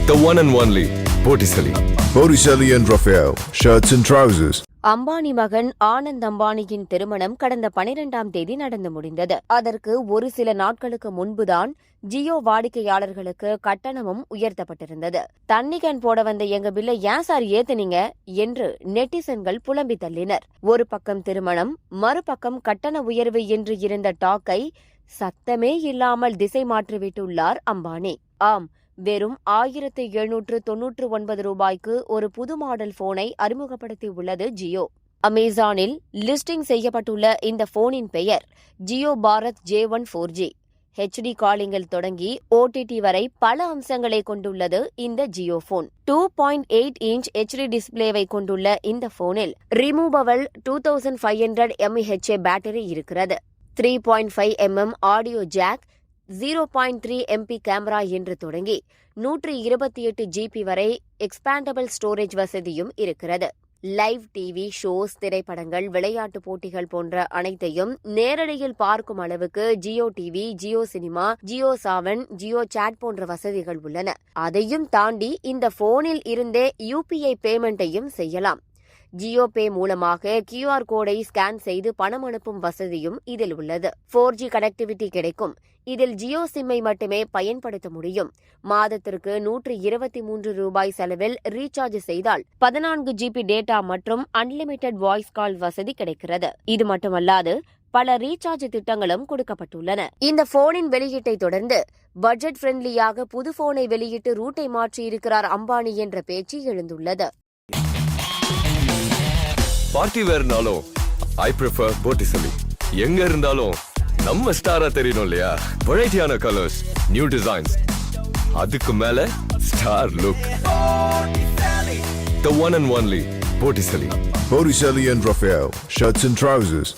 The one and only Botticelli. Botticelli and Raphael, shirts and trousers. Ambani மகன் ஆனந்த் அம்பானியின் திருமணம் கடந்த 12ஆம் தேதி நடந்து முடிந்தது. அதற்கு ஒரு சில நாட்களுக்கு முன்புதான் ஜியோ வாடிக்கையாளர்களுக்கு கட்டணமும் உயர்த்தப்பட்டிருந்தது. தண்ணி கேன் போட வந்த எங்க பில்லை ஏன் சார் ஏத்துனீங்க என்று நெட்டிசன்கள் புலம்பி தள்ளினர். ஒரு பக்கம் திருமணம், மறுபக்கம் கட்டண உயர்வு என்று இருந்த டாக்கை சத்தமே இல்லாமல் திசை மாற்றிவிட்டுள்ளார் அம்பானி. ஆம், வெறும் 1799 ரூபாய்க்கு ஒரு புது மாடல் போனை அறிமுகப்படுத்தியுள்ளது ஜியோ. அமேசானில் லிஸ்டிங் செய்யப்பட்டுள்ள இந்த போனின் பெயர் Jio Bharat J1 4G. HD காலிங்கில் தொடங்கி OTT வரை பல அம்சங்களை கொண்டுள்ளது இந்த ஜியோ போன். 2.8 இன்ச் HD டிஸ்பிளேவை கொண்டுள்ள இந்த போனில் ரிமூவபிள் 2500 mAh பேட்டரி இருக்கிறது. 3.5 mm audio jack, 0.3 MP camera என்று தொடங்கி 128 GB வரை எக்ஸ்பாண்டபிள் ஸ்டோரேஜ் வசதியும் இருக்கிறது. லைவ் டிவி ஷோஸ், திரைப்படங்கள், விளையாட்டு போட்டிகள் போன்ற அனைத்தையும் நேரடியில் பார்க்கும் அளவுக்கு Jio TV, Jio cinema, Jio Saavn, Jio chat போன்ற வசதிகள் உள்ளன. அதையும் தாண்டி இந்த போனில் இருந்தே UPI பேமெண்ட்டையும் செய்யலாம். ஜியோ பே மூலமாக QR கோடை ஸ்கேன் செய்து பணம் அனுப்பும் வசதியும் இதில் உள்ளது. 4G கனெக்டிவிட்டி கிடைக்கும். இதில் ஜியோ சிம்மை மட்டுமே பயன்படுத்த முடியும். மாதத்திற்கு 123 ரூபாய் செலவில் ரீசார்ஜ் செய்தால் 14 GB டேட்டா மற்றும் அன்லிமிட்டெட் வாய்ஸ் கால் வசதி கிடைக்கிறது. இது மட்டுமல்லாது பல ரீசார்ஜ் திட்டங்களும் கொடுக்கப்பட்டுள்ளன. இந்த போனின் வெளியீட்டை தொடர்ந்து பட்ஜெட் ஃப்ரெண்ட்லியாக புது போனை வெளியிட்டு ரூட்டை மாற்றியிருக்கிறார் அம்பானி என்ற பேச்சு எழுந்துள்ளது. பார்ட்டி வேர்னாலும் I prefer Botticelli. எங்க இருந்தாலும் நம்ம ஸ்டாரா தெரியணும் இல்லையா? வெரைட்டியான கலர்ஸ், நியூ டிசைன்ஸ், அதுக்கு மேல star look. The one and only Botticelli. Botticelli and Raphael, shirts and trousers.